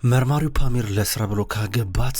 መርማሪው ፓሚር ለስራ ብሎ ካገባት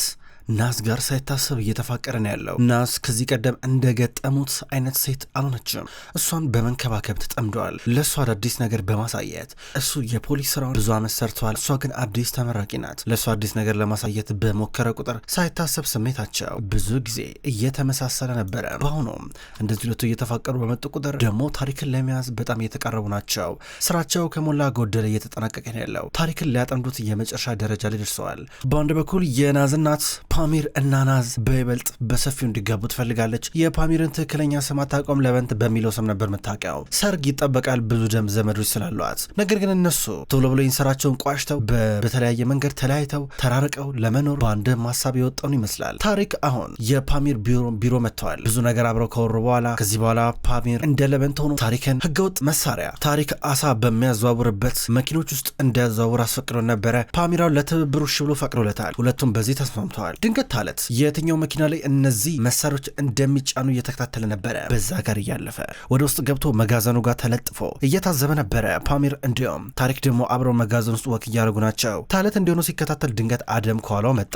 ናስ ጋር ሳይታሰብ እየተፋቀረ ነው ያለው። ናስ ከዚህ ቀደም እንደገጠሙት አይነት ሴት አልሆነችም። እሷን በመንከባከብ ተጠምደዋል። ለእሱ አዳዲስ ነገር በማሳየት እሱ የፖሊስ ስራውን ብዙ አመት ሰርተዋል። እሷ ግን አዲስ ተመራቂ ናት። ለእሱ አዲስ ነገር ለማሳየት በሞከረ ቁጥር ሳይታሰብ ስሜታቸው ብዙ ጊዜ እየተመሳሰለ ነበረ። በአሁኑም እንደዚህ ሁለቱ እየተፋቀሩ በመጡ ቁጥር ደግሞ ታሪክን ለመያዝ በጣም እየተቃረቡ ናቸው። ስራቸው ከሞላ ጎደለ እየተጠናቀቀ ነው ያለው። ታሪክን ሊያጠምዱት የመጨረሻ ደረጃ ላይ ደርሰዋል። በአንድ በኩል የናዝ እናት ፓሚር እና ናዝ በይበልጥ በሰፊው እንዲጋቡ ትፈልጋለች። የፓሚርን ትክክለኛ ስም አታውቀውም። ለበንት በሚለው ስም ነበር የምታውቀው። ሰርግ ይጠበቃል፣ ብዙ ደም ዘመዶች ስላሏት። ነገር ግን እነሱ ቶሎ ብሎ ስራቸውን ቋሽተው በተለያየ መንገድ ተለያይተው ተራርቀው ለመኖር በአንድ ሀሳብ የወጣውን ይመስላል። ታሪክ አሁን የፓሚር ቢሮ መጥተዋል። ብዙ ነገር አብረው ከወሩ በኋላ ከዚህ በኋላ ፓሚር እንደ ለበንት ሆኖ ታሪክን ህገወጥ መሳሪያ ታሪክ አሳ በሚያዘዋውርበት መኪኖች ውስጥ እንዲያዘዋውር አስፈቅዶ ነበረ። ፓሚራው ለትብብሩ እሺ ብሎ ፈቅዶለታል። ሁለቱም በዚህ ተስማምተዋል። ድንገት ታለት የትኛው መኪና ላይ እነዚህ መሳሪያዎች እንደሚጫኑ እየተከታተለ ነበረ። በዛ ጋር እያለፈ ወደ ውስጥ ገብቶ መጋዘኑ ጋር ተለጥፎ እየታዘበ ነበረ። ፓሚር እንዲሁም ታሪክ ደግሞ አብረው መጋዘን ውስጥ ወክ እያደረጉ ናቸው። ታለት እንዲሆኑ ሲከታተል ድንገት አደም ከኋላው መጣ።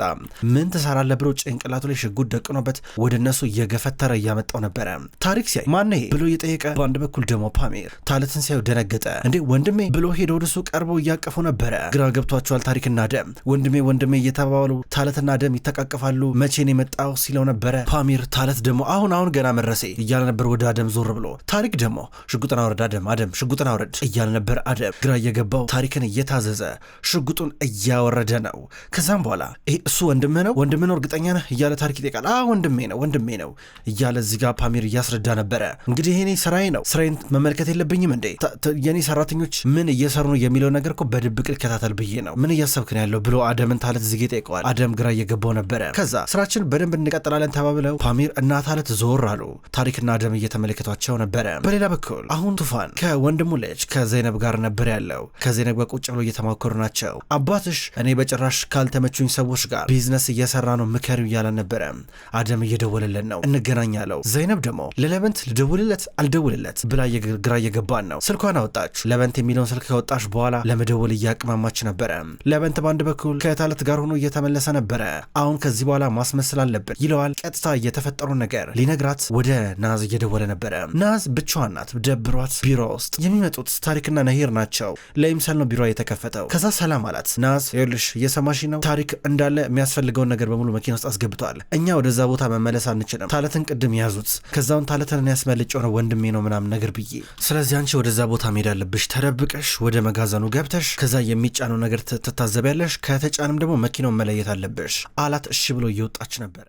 ምን ትሰራለህ ብሎ ጭንቅላቱ ላይ ሽጉጥ ደቅኖበት ወደ እነሱ እየገፈተረ እያመጣው ነበረ። ታሪክ ሲያይ ማን ይሄ ብሎ እየጠየቀ፣ በአንድ በኩል ደግሞ ፓሚር ታለትን ሲያዩ ደነገጠ። እንዴ ወንድሜ ብሎ ሄደ ወደ እሱ ቀርበው እያቀፉ ነበረ። ግራ ገብቷቸዋል። ታሪክና አደም ወንድሜ እየተባባሉ ታለትና አደም ይተቃቀፋሉ። መቼን የመጣው ሲለው ነበረ። ፓሚር ታለት ደግሞ አሁን ገና መረሴ እያለ ነበር ወደ አደም ዞር ብሎ። ታሪክ ደግሞ ሽጉጥን አውረድ አደም ሽጉጥን አውረድ እያለ ነበር። አደም ግራ እየገባው ታሪክን እየታዘዘ ሽጉጡን እያወረደ ነው። ከዛም በኋላ እሱ ወንድምህ ነው እርግጠኛ ነህ እያለ ታሪክ ይጠይቃል። ወንድሜ ነው እያለ እዚህ ጋር ፓሚር እያስረዳ ነበረ። እንግዲህ ይሄኔ ስራዬ ነው፣ ስራዬን መመልከት የለብኝም እንዴ? የኔ ሰራተኞች ምን እየሰሩ ነው የሚለው ነገር እኮ በድብቅ ልከታተል ብዬ ነው። ምን እያሰብክ ነው ያለው ብሎ አደምን ታለት እዚህ ጋር ይጠይቀዋል። አደም ግራ እየገባው ነበረ። ከዛ ስራችን በደንብ እንቀጥላለን ተባብለው ፓሚር እና ታለት ዞር አሉ። ታሪክና አደም እየተመለከቷቸው ነበረ። በሌላ በኩል አሁን ቱፋን ከወንድሙ ልጅ ከዘይነብ ጋር ነበር ያለው። ከዘይነብ ጋር ቁጭ ብሎ እየተማከሩ ናቸው። አባትሽ እኔ በጭራሽ ካልተመቹኝ ሰዎች ጋር ቢዝነስ እየሰራ ነው ምከሪው እያለ ነበረ። አደም እየደወለለን ነው እንገናኛለው። ዘይነብ ደግሞ ለለበንት ልደውልለት አልደውልለት ብላ ግራ እየገባን ነው። ስልኳን አወጣች። ለበንት የሚለውን ስልክ ካወጣች በኋላ ለመደወል እያቅማማች ነበረ። ለበንት በአንድ በኩል ከታለት ጋር ሆኖ እየተመለሰ ነበረ። አሁን ከዚህ በኋላ ማስመሰል አለብን ይለዋል። ቀጥታ እየተፈጠረውን ነገር ሊነግራት ወደ ናዝ እየደወለ ነበረ። ናዝ ብቻዋን ናት። ደብሯት ቢሮ ውስጥ የሚመጡት ታሪክና ነሂር ናቸው። ለይምሰል ነው ቢሮ የተከፈተው። ከዛ ሰላም አላት። ናዝ ይኸውልሽ እየሰማሽ ነው፣ ታሪክ እንዳለ የሚያስፈልገውን ነገር በሙሉ መኪና ውስጥ አስገብቷል። እኛ ወደዛ ቦታ መመለስ አንችልም። ታለትን ቅድም ያዙት። ከዛውን ታለትን ያስመልጨው ነው ወንድሜ ነው ምናምን ነገር ብዬ፣ ስለዚህ አንቺ ወደዛ ቦታ መሄድ አለብሽ። ተደብቀሽ ወደ መጋዘኑ ገብተሽ ከዛ የሚጫነው ነገር ትታዘቢያለሽ። ከተጫንም ደግሞ መኪናውን መለየት አለብሽ አላት። እሺ ብሎ እየወጣች ነበር።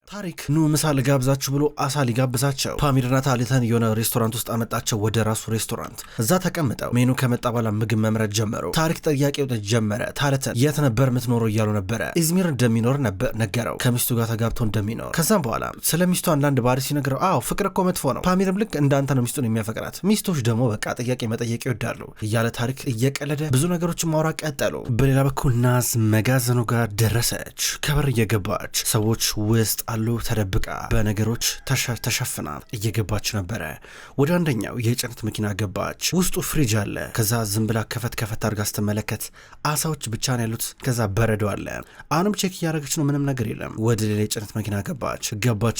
ታሪክ ኑ ምሳ ልጋብዛችሁ ብሎ አሳ ሊጋብዛቸው ፓሚርና ታለትን የሆነ ሬስቶራንት ውስጥ አመጣቸው፣ ወደ ራሱ ሬስቶራንት። እዛ ተቀምጠው ሜኑ ከመጣ በኋላ ምግብ መምረጥ ጀመሩ። ታሪክ ጥያቄው ጀመረ። ታለትን የት ነበር የምትኖረው እያሉ ነበረ። ኢዝሚር እንደሚኖር ነገረው፣ ከሚስቱ ጋር ተጋብቶ እንደሚኖር። ከዛም በኋላ ስለ ሚስቱ አንዳንድ ባህሪ ሲነግረው አዎ ፍቅር እኮ መጥፎ ነው፣ ፓሚርም ልክ እንዳንተ ነው ሚስቱን የሚያፈቅራት፣ ሚስቶች ደግሞ በቃ ጥያቄ መጠየቅ ይወዳሉ እያለ ታሪክ እየቀለደ ብዙ ነገሮችን ማውራት ቀጠሉ። በሌላ በኩል ናዝ መጋዘኑ ጋር ደረሰች። ከበር እየገባች ሰዎች ውስጥ ተደብቃ በነገሮች ተሸፍና እየገባች ነበረ። ወደ አንደኛው የጭነት መኪና ገባች። ውስጡ ፍሪጅ አለ። ከዛ ዝም ብላ ከፈት አድርጋ ስትመለከት አሳዎች ብቻ ነው ያሉት። ከዛ በረዶ አለ። አሁንም ቼክ እያደረገች ነው፣ ምንም ነገር የለም። ወደ ሌላ የጭነት መኪና ገባችን።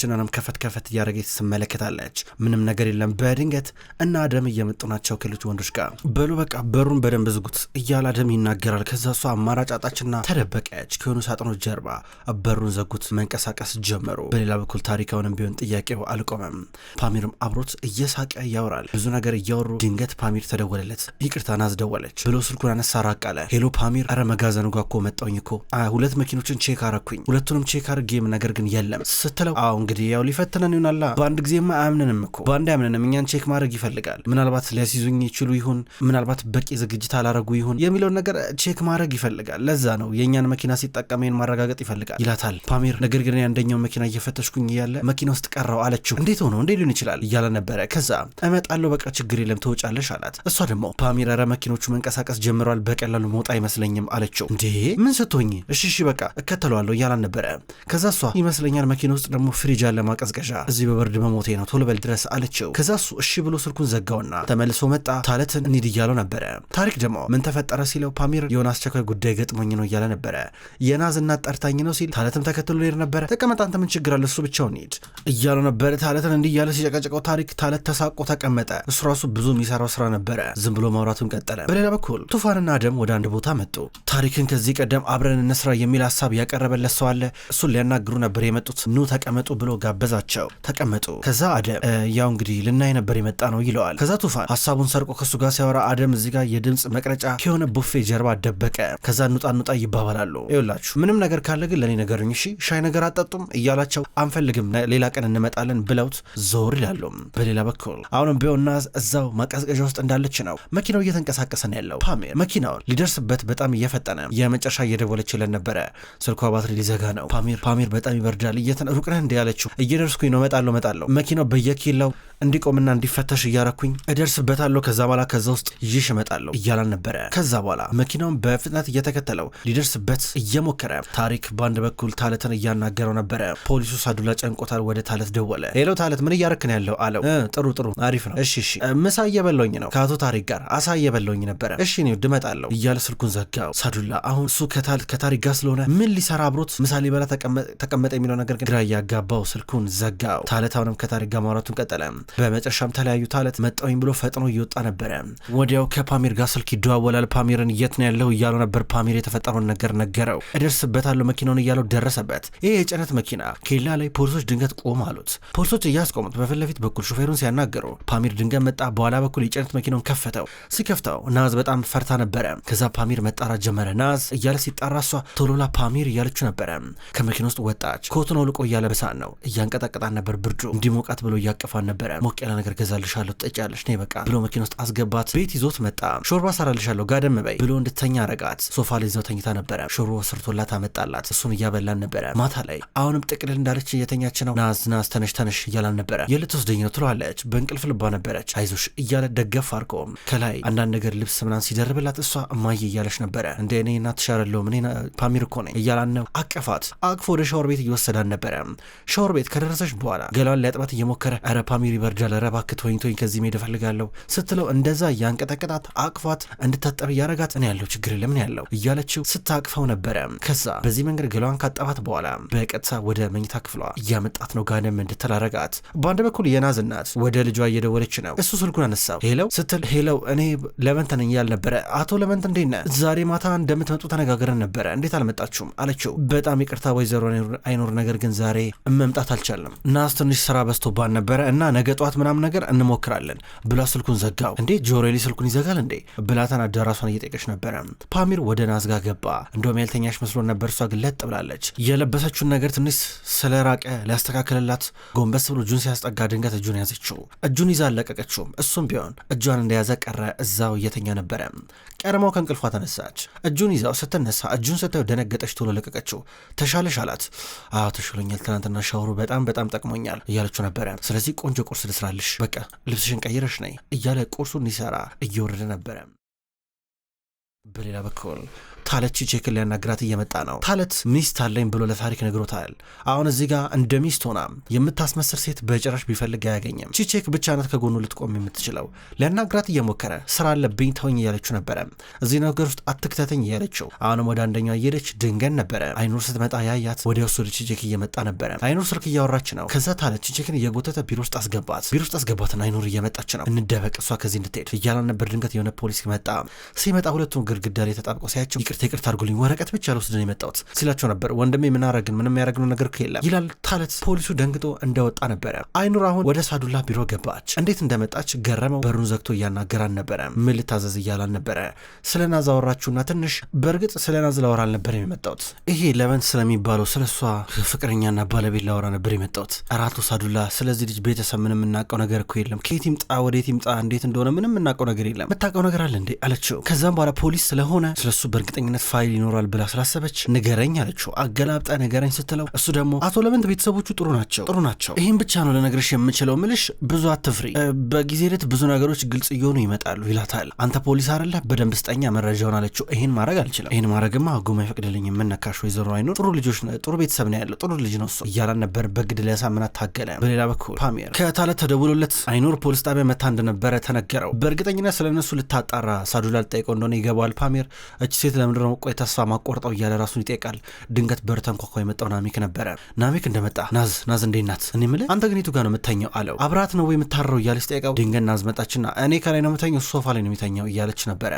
አሁንም ከፈት እያደረገች ትመለከታለች፣ ምንም ነገር የለም። በድንገት እና አደም እየመጡ ናቸው ከሌሎች ወንዶች ጋር። በሉ በቃ በሩን በደንብ ዝጉት እያለ አደም ይናገራል። ከዛ እሷ አማራጭ አጣችና ተደበቀች። ከሆኑ ሳጥኖች ጀርባ በሩን ዘጉት። መንቀሳቀስ ጀመሩ። በሌላ በኩል ታሪካውንም ቢሆን ጥያቄው አልቆመም። ፓሚርም አብሮት እየሳቀ ያወራል። ብዙ ነገር እያወሩ ድንገት ፓሚር ተደወለለት። ይቅርታ ናዝ ደወለች ብሎ ስልኩን አነሳ። ራቅ አለ። ሄሎ ፓሚር፣ አረ መጋዘኑ ጋር እኮ መጣሁኝ እኮ 2 መኪኖችን ቼክ አረኩኝ፣ ሁለቱንም ቼክ አርጌም ነገር ግን የለም ስትለው፣ አዎ እንግዲህ ያው ሊፈትነን ይሆናላ፣ በአንድ ጊዜማ አያምንንም እኮ በአንድ አያምንንም፣ እኛን ቼክ ማድረግ ይፈልጋል። ምናልባት ሊያስይዙኝ ይችሉ ይሁን፣ ምናልባት በቂ ዝግጅት አላረጉ ይሁን የሚለውን ነገር ቼክ ማድረግ ይፈልጋል። ለዛ ነው የእኛን መኪና ሲጠቀመን ማረጋገጥ ይፈልጋል ይላታል ፓሚር። ነገር ግን አንደኛው መኪና መኪና እየፈተሽኩኝ እያለ መኪና ውስጥ ቀረው አለችው። እንዴት ሆኖ እንዴት ሊሆን ይችላል እያለ ነበረ። ከዛ እመጣለሁ በቃ ችግር የለም ትወጫለሽ አላት። እሷ ደግሞ ፓሚር ኧረ መኪኖቹ መንቀሳቀስ ጀምረዋል በቀላሉ መውጣ አይመስለኝም አለችው። እንዴ ምን ስትሆኝ? እሺ በቃ እከተለዋለሁ እያላን ነበረ። ከዛ እሷ ይመስለኛል መኪና ውስጥ ደግሞ ፍሪጅ አለ ማቀዝቀዣ፣ እዚህ በበርድ መሞቴ ነው ቶሎ በል ድረስ አለችው። ከዛ እሱ እሺ ብሎ ስልኩን ዘጋውና ተመልሶ መጣ። ታለትን እንሂድ እያለው ነበረ። ታሪክ ደግሞ ምን ተፈጠረ ሲለው ፓሚር የሆነ አስቸኳይ ጉዳይ ገጥሞኝ ነው እያለ ነበረ። የናዝ እናት ጠርታኝ ነው ሲል ታለትም ተከትሎ ሄድ ነበረ። ተቀመጥ አንተ ምን ችግር አለ እሱ ብቻውን ሂድ እያለው ነበረ። ታለትን እንዲህ እያለ ሲጨቀጨቀው ታሪክ ታለት ተሳቆ ተቀመጠ። እሱ ራሱ ብዙ የሚሰራው ስራ ነበረ። ዝም ብሎ ማውራቱን ቀጠለ። በሌላ በኩል ቱፋንና አደም ወደ አንድ ቦታ መጡ። ታሪክን ከዚህ ቀደም አብረን እንስራ የሚል ሀሳብ ያቀረበለት ሰው አለ። እሱን ሊያናግሩ ነበር የመጡት። ኑ ተቀመጡ ብሎ ጋበዛቸው። ተቀመጡ። ከዛ አደም ያው እንግዲህ ልናይ ነበር የመጣ ነው ይለዋል። ከዛ ቱፋን ሀሳቡን ሰርቆ ከሱ ጋር ሲያወራ አደም እዚህ ጋር የድምፅ መቅረጫ ከሆነ ቡፌ ጀርባ ደበቀ። ከዛ ኑጣ ይባባላሉ። ይኸውላችሁ ምንም ነገር ካለ ግን ለኔ ነገሩኝ እሺ፣ ሻይ ነገር አጠጡም እያላቸው አንፈልግም ሌላ ቀን እንመጣለን ብለውት ዞር ይላሉ። በሌላ በኩል አሁንም ቢሆንና እዛው ማቀዝቀዣ ውስጥ እንዳለች ነው። መኪናው እየተንቀሳቀሰ ነው ያለው። ፓሚር መኪናውን ሊደርስበት በጣም እየፈጠነ የመጨረሻ እየደወለችለን ነበረ። ስልኳ ባትሪ ሊዘጋ ነው። ፓሚር በጣም ይበርዳል። ሩቅ ነህ እንዴ ያለችው። እየደርስኩኝ ነው እመጣለሁ። መኪናው በየኪላው እንዲቆምና እንዲፈተሽ እያረኩኝ እደርስበታለሁ። ከዛ በኋላ ከዛ ውስጥ ይሽ እመጣለሁ እያላን ነበረ። ከዛ በኋላ መኪናውን በፍጥነት እየተከተለው ሊደርስበት እየሞከረ ታሪክ በአንድ በኩል ታለትን እያናገረው ነበረ። ፖሊሱ ሳዱላ ጨንቆታል። ወደ ታለት ደወለ። ሄሎ ታለት ምን እያረክ ነው ያለው አለው። ጥሩ አሪፍ ነው። እሺ ምሳ እየበላሁኝ ነው ከአቶ ታሪክ ጋር አሳ እየበላሁኝ ነበረ። እሺ ነው ድመጣለሁ እያለ ስልኩን ዘጋው። ሳዱላ አሁን እሱ ከታሪክ ጋር ስለሆነ ምን ሊሰራ አብሮት ምሳ ሊበላ ተቀመጠ የሚለው ነገር ግን ግራ እያጋባው ስልኩን ዘጋው። ታለት አሁንም ከታሪክ ጋር ማውራቱን ቀጠለ። በመጨረሻም ተለያዩ። ታለት መጣውኝ ብሎ ፈጥኖ እየወጣ ነበረ። ወዲያው ከፓሚር ጋር ስልክ ይደዋወላል። ፓሚርን የት ነው ያለው እያለው ነበር። ፓሚር የተፈጠረውን ነገር ነገረው። እደርስበታለሁ መኪናውን እያለው ደረሰበት። ይህ የጭነት መኪና ኬላ ላይ ፖሊሶች ድንገት ቆም አሉት። ፖሊሶች እያስቆሙት በፊት ለፊት በኩል ሹፌሩን ሲያናገሩ ፓሚር ድንገት መጣ። በኋላ በኩል የጭነት መኪናውን ከፈተው። ሲከፍተው ናዝ በጣም ፈርታ ነበረ። ከዛ ፓሚር መጣራት ጀመረ። ናዝ እያለ ሲጣራ እሷ ቶሎላ ፓሚር እያለችው ነበረ። ከመኪና ውስጥ ወጣች። ኮቱን አውልቆ እያለበሳን ነው። እያንቀጠቀጣን ነበር። ብርዱ እንዲሞቃት ብሎ እያቀፋን ነበረ። ሞቅ ያለ ነገር ገዛልሻለሁ ትጠጪያለሽ ነይ በቃ ብሎ መኪና ውስጥ አስገባት። ቤት ይዞት መጣ። ሾርባ ሰራልሻለሁ ጋደም በይ ብሎ እንድተኛ አረጋት። ሶፋ ላይ ይዘው ተኝታ ነበረ። ሾርባ ሰርቶላት አመጣላት። እሱን እያበላን ነበረ። ማታ ላይ አሁንም ጥቅልል እንዳለች እየተኛች ነው። ናዝ ተነሽ እያላን ነበረ። የልትወስደኝ ነው ትለዋለች። በእንቅልፍ ልባ ነበረች። አይዞሽ እያለ ደገፍ አርቆም ከላይ አንዳንድ ነገር ልብስ ምናምን ሲደርብላት እሷ እማዬ እያለች ነበረ። እንደ እኔ እናትሽ አይደለሁም እኔ ፓሚር እኮ ነኝ እያላን ነው። አቀፋት። አቅፎ ወደ ሻወር ቤት እየወሰዳን ነበረ። ሻወር ቤት ከደረሰች በኋላ ገላዋን ሊያጥባት እየሞከረ ኧረ ፓሚር ይበርዳል ኧረ እባክህ ተወኝ ከዚህ መሄድ እፈልጋለሁ ስትለው እንደዛ እያንቀጠቀጣት አቅፏት እንድታጠብ እያረጋት እኔ ያለው ችግር የለም እኔ ያለው እያለችው ስታቅፈው ነበረ። ከዛ በዚህ መንገድ ገላዋን ካጠባት በኋላ በቀጥታ ወደ መኝታ ክፍሏ እያመጣት ነው። ጋደም እንድትላረጋት በአንድ በኩል የናዝ እናት ወደ ልጇ እየደወለች ነው። እሱ ስልኩን አነሳው። ሄለው ስትል ሄለው እኔ ለመንተ ነኝ ያል ነበረ። አቶ ለመንት እንዴት ነህ? ዛሬ ማታ እንደምትመጡ ተነጋግረን ነበረ እንዴት አልመጣችሁም አለችው። በጣም ይቅርታ ወይዘሮ አይኖር ነገር ግን ዛሬ መምጣት አልቻለም። ናዝ ትንሽ ስራ በዝቶባን ነበረ እና ነገ ጠዋት ምናምን ነገር እንሞክራለን ብላ ስልኩን ዘጋው። እንዴ ጆሮሊ ስልኩን ይዘጋል እንዴ ብላታን አዳራሷን እየጠየቀች ነበረ። ፓሚር ወደ ናዝ ጋር ገባ። እንደውም ያልተኛሽ መስሎን ነበር። እሷ ግን ለጥ ብላለች። የለበሰችውን ነገር ትንሽ ስለራቀ ሊያስተካክልላት ጎንበስ ብሎ እጁን ሲያስጠጋ ድንገት እጁን ያዘችው። እጁን ይዛ አለቀቀችውም። እሱም ቢሆን እጇን እንደያዘ ቀረ። እዛው እየተኛ ነበረ። ቀድሞው ከእንቅልፏ ተነሳች። እጁን ይዛው ስትነሳ እጁን ስታየው ደነገጠች። ቶሎ ለቀቀችው። ተሻለሽ አላት። አዎ ተሽሎኛል፣ ትናንትና ሻወሩ በጣም ጠቅሞኛል እያለችው ነበረ። ስለዚህ ቆንጆ ቁርስ ልስራልሽ በቃ ልብስሽን ቀይረሽ ነይ እያለ ቁርሱን ሊሰራ እየወረደ ነበረ። በሌላ በኩል ታለት ቺቼክን ሊያናግራት እየመጣ ነው። ታለት ሚስት አለኝ ብሎ ለታሪክ ነግሮታል። አሁን እዚህ ጋር እንደ ሚስት ሆና የምታስመስል ሴት በጭራሽ ቢፈልግ አያገኝም። ቺቼክ ብቻ ናት ከጎኑ ልትቆም የምትችለው። ሊያናግራት እየሞከረ ስራ አለብኝ ተወኝ እያለችው ነበረ። እዚህ ነገር ውስጥ አትክተተኝ እያለችው አሁንም ወደ አንደኛው እየሄደች ድንገን ነበረ። አይኑር ስትመጣ ያያት ወደ ወሱ ቺቼክ እየመጣ ነበረ። አይኑር ስልክ እያወራች ነው። ከዛ ታለት ቺቼክን እየጎተተ ቢሮ ውስጥ አስገባትን። አይኑር እየመጣች ነው። እንደበቅ እሷ ከዚህ እንድትሄድ እያላን ነበር። ድንገት የሆነ ፖሊስ መጣ። ሲመጣ ሁለቱም ግድግዳ ላይ ተጣብቀው ሲያቸው ይቅርታ አድርጉልኝ ወረቀት ብቻ ልወስድ ነው የመጣሁት ሲላቸው ነበር። ወንድሜ ምንም ያረግነው ነገር የለም ይላል ታለት። ፖሊሱ ደንግጦ እንደወጣ ነበረ። አይኑር አሁን ወደ ሳዱላ ቢሮ ገባች። እንዴት እንደመጣች ገረመው። በሩን ዘግቶ እያናገራን ነበረ። ምን ልታዘዝ እያላን ነበረ። ስለ ናዝ አወራችሁና ትንሽ በእርግጥ ስለ ናዝ ላወራ አልነበረም የመጣሁት ይሄ ለመንት ስለሚባለው ስለ እሷ ፍቅረኛና ባለቤት ላወራ ነበር የመጣሁት። አራቱ ሳዱላ ስለዚህ ልጅ ቤተሰብ ምንም የምናውቀው ነገር እኮ የለም። ከየት ይምጣ ወዴት ይምጣ እንዴት እንደሆነ ምንም የምናውቀው ነገር የለም። የምታውቀው ነገር አለ እንዴ አለችው። ከዛም በኋላ ፖሊስ ስለሆነ ስለሱ በእርግጠ በእርግጠኝነት ፋይል ይኖራል ብላ ስላሰበች ንገረኝ አለችው። አገላብጣ ንገረኝ ስትለው እሱ ደግሞ አቶ ለበንት ቤተሰቦቹ ጥሩ ናቸው፣ ይህን ብቻ ነው ልነግርሽ የምችለው፣ ምልሽ ብዙ አትፍሪ፣ በጊዜ ሂደት ብዙ ነገሮች ግልጽ እየሆኑ ይመጣሉ ይላታል። አንተ ፖሊስ አይደለ? በደንብ ስጠኛ መረጃውን አለችው። ይህን ማድረግ አልችልም፣ ይህን ማድረግማ ህጉም አይፈቅድልኝም። የምነካሽ ወይዘሮ አይኑር ጥሩ ቤተሰብ ነው ያለው፣ ጥሩ ልጅ ነው እሱ እያላን ነበር። በግድ ሊያሳምናት ታገለ። በሌላ በኩል ፓሚር ከታለ ተደውሎለት አይኑር ፖሊስ ጣቢያ መታ እንደነበረ ተነገረው። በእርግጠኝነት ስለነሱ ልታጣራ ሳዱላ ልጠይቀው እንደሆነ ይገባዋል። ፓሚር እች ሴት ለምንድን ነው ቆይ ተስፋ ማቆርጠው እያለ ራሱን ይጠይቃል። ድንገት በር ተንኳኳ። የመጣው ናሚክ ነበረ። ናሚክ እንደመጣ ናዝ እንዴት ናት? እኔ የምልህ አንተ ግን የቱ ጋር ነው የምተኛው አለው። አብራት ነው ወይ የምታረው እያለች ጠይቀው። ድንገት ናዝ መጣችና እኔ ከላይ ነው የምተኛው ሶፋ ላይ ነው የሚተኛው እያለች ነበረ።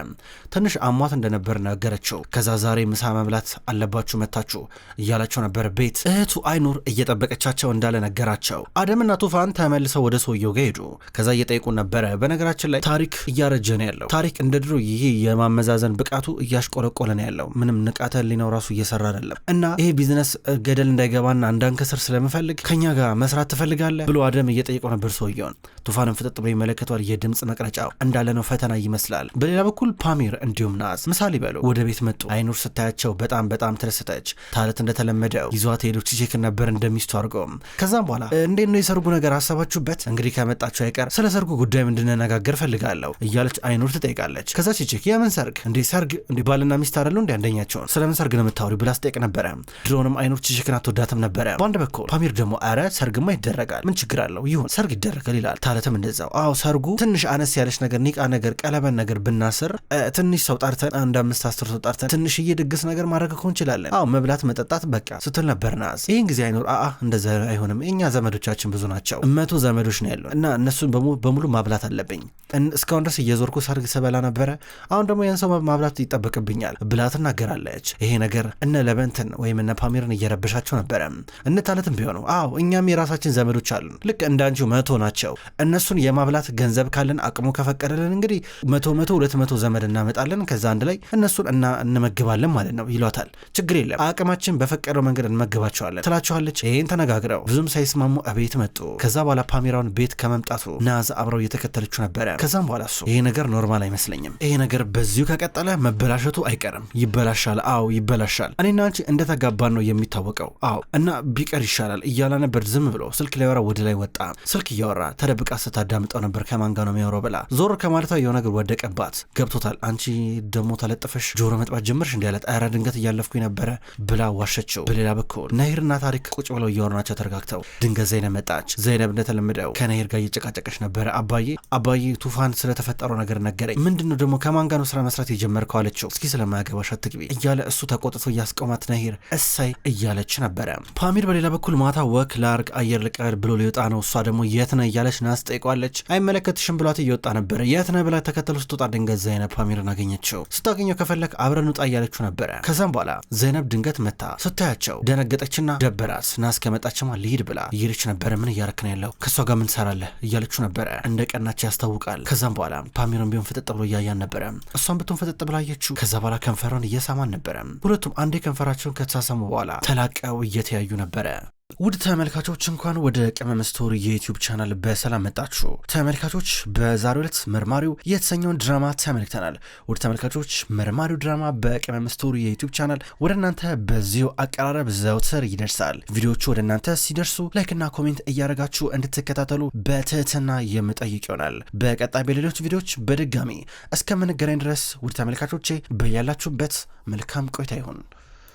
ትንሽ አሟት እንደነበር ነገረችው። ከዛ ዛሬ ምሳ መብላት አለባችሁ መታችሁ እያላቸው ነበር። ቤት እህቱ አይኑር እየጠበቀቻቸው እንዳለ ነገራቸው። አደምና ቱፋን ተመልሰው ወደ ሰውየው ጋር ሄዱ። ከዛ እየጠየቁ ነበረ። በነገራችን ላይ ታሪክ እያረጀ ነው ያለው። ታሪክ እንደ ድሮ ይሄ የማመዛዘን ብቃቱ እያሽቆለቆለ ነው ያለው። ምንም ንቃተ ህሊናው ራሱ እየሰራ አይደለም እና ይሄ ቢዝነስ ገደል እንዳይገባና እንዳንከስር ስለምፈልግ ከኛ ጋር መስራት ትፈልጋለህ ብሎ አደም እየጠየቀው ነበር ሰውየውን። ቱፋንም ፍጥጥ ብሎ ይመለከቷል። የድምፅ መቅረጫው እንዳለ ነው። ፈተና ይመስላል። በሌላ በኩል ፓሚር እንዲሁም ናዝ ምሳሌ በሉ ወደ ቤት መጡ። አይኑር ስታያቸው በጣም ተደሰተች። ታለት እንደተለመደው ይዟት ሄዶች ቼክ ነበር እንደሚስቱ አድርገው። ከዛም በኋላ እንዴት ነው የሰርጉ ነገር አሰባችሁበት? እንግዲህ ከመጣችሁ አይቀር ስለ ሰርጉ ጉዳይ እንድንነጋገር ፈልጋለሁ እያለች አይኑር ትጠይቃለች። ከዛ ቼክ የምን ሰርግ እንዴ ባልና ሚስት አይደሉ እንዴ አንደኛቸውን ስለምን ሰርግ ነው የምታወሪው ብላ ስጠይቅ ነበረ። ድሮንም አይኑር ቼክን አትወዳትም ነበረ። በአንድ በኩል ፓሚር ደግሞ አረ ሰርግማ ይደረጋል ምን ችግር አለው ይሁን ሰርግ ይደረጋል ይላል። ታለትም እንደዛው አዎ ሰርጉ ትንሽ አነስ ያለች ነገር ኒቃ ነገር ቀለበን ነገር ብናስር ትንሽ ሰው ጣርተን አንድ 5-10 ሰው ጣርተን ትንሽዬ ድግስ ነገር ማድረግ እኮ እንችላለን። አዎ መብላት መጠጣት በቃ ስትል ነበር ናዝ። ይህን ጊዜ አይኑር እንደዛ አይሆንም እኛ ዘመዶቻችን ብዙ ናቸው 100 ዘመዶች ነው ያሉን እና እነሱን በሙሉ ማብላት አለብኝ። እስካሁን ድረስ እየዞርኩ ሰርግ ስበላ ነበረ አሁን ደግሞ ያን ሰው ማብላት ይጠበቅብኛል ብላ ትናገራለች። ይሄ ነገር እነ ለበንትን ወይም እነ ፓሚርን እየረበሻቸው ነበረ። እነ ታለትም ቢሆኑ አዎ እኛም የራሳችን ዘመዶች አሉን ልክ እንዳንቺው 100 ናቸው። እነሱን የማብላት ገንዘብ ካለን አቅሙ ከፈቀደልን እንግዲህ 100-200 ዘመድ እናመጣለን ከዛ አንድ ላይ እነሱን እንመግባለን ማለት ነው ይሏታል። ችግር የለም አቅማችን በፈቀደው መንገድ እንመግባቸዋለን ትላቸዋለች። ይሄን ተነጋግረው ብዙም ሳይስማሙ እቤት መጡ። ከዛ በኋላ ፓሚራውን ቤት ከመምጣቱ ናዝ አብረው እየተከተለችው ነበረ። ከዛም በኋላ እሱ ይሄ ነገር ኖርማል አይመስለኝም፣ ይሄ ነገር በዚሁ ከቀጠለ መበላሸቱ አይቀርም፣ ይበላሻል፣ አዎ ይበላሻል፣ እኔና አንቺ እንደተጋባን ነው የሚታወቀው፣ አዎ እና ቢቀር ይሻላል እያላ ነበር። ዝም ብሎ ስልክ ሊያወራ ወደ ላይ ወጣ። ስልክ እያወራ ተደብቃ ስታዳምጠው ነበር። ከማን ጋር ነው የሚያወራው ብላ ዞር ከማለቷ የሆነ ነገር ወደቀባት። ገብቶታል። አንቺ ደግሞ ተለጥፈሽ ጆሮ መጥባት ጀመርሽ እንዲያለት ኧረ ድንገት እያለፍኩኝ ነበረ ብላ ዋሸችው። በሌላ በኩል ነሂርና ታሪክ ቁጭ ብለው እያወሩ ናቸው ተረጋግተው። ድንገት ዘይነብ መጣች። ዘይነብ እንደተለመደው ከነሂር ጋር እየጨቃጨቀች ነበረ። አባዬ ቱፋን ስለተፈጠረው ነገር ነገረኝ። ምንድነው ደግሞ ከማን ጋር ነው ስራ መስራት የጀመርከው አለችው። እስኪ ስለማያገባሽ አትግቢ እያለ እሱ ተቆጥቶ እያስቆማት ነሂር እሰይ እያለች ነበረ። ፓሚር በሌላ በኩል ማታ ወክ ላርግ አየር ልቀበል ብሎ ሊወጣ ነው። እሷ ደግሞ የት ነህ እያለች ናስ ጠይቋለች። አይመለከትሽም ብሏት እየወጣ ነበረ። የት ነህ ብላ ተከተሉ ስትወጣ ድንገት ዘይነብ ፓሚርን አገኘችው። ስታገኘው ከፈለክ አብረን ውጣ እያለችው ነበረ። ከዛም በኋላ ዘይነብ ድንገት መታ ስታያቸው ደነገጠችና ደበራት። ናስ ከመጣችማ ልሂድ ብላ እየሄደች ነበረ። ምን እያረክ ነው ያለው ከሷ ጋር ምን ትሰራለህ እያለችው ነበረ። እንደ ቀናች ያስታውቃል። ከዛም በኋላ ፓሚርን ቢሆን ፍጥጥ ብሎ እያያን ነበረ። እሷን ብትሆን ፍጥጥ ብላ አየችው። ከዛ በኋላ ከንፈሯን እየሳማን ነበረ። ሁለቱም አንዴ ከንፈራቸውን ከተሳሰሙ በኋላ ተላቀው እየተያዩ ነበረ። ውድ ተመልካቾች እንኳን ወደ ቅመም ስቶሪ የዩቲዩብ ቻናል በሰላም መጣችሁ። ተመልካቾች በዛሬው ዕለት መርማሪው የተሰኘውን ድራማ ተመልክተናል። ውድ ተመልካቾች መርማሪው ድራማ በቅመም ስቶሪ የዩቲዩብ ቻናል ወደ እናንተ በዚሁ አቀራረብ ዘውትር ይደርሳል። ቪዲዮቹ ወደ እናንተ ሲደርሱ ላይክና ኮሜንት እያደረጋችሁ እንድትከታተሉ በትህትና የምጠይቅ ይሆናል። በቀጣይ በሌሎች ቪዲዮዎች በድጋሚ እስከምንገናኝ ድረስ ውድ ተመልካቾቼ በያላችሁበት መልካም ቆይታ ይሁን።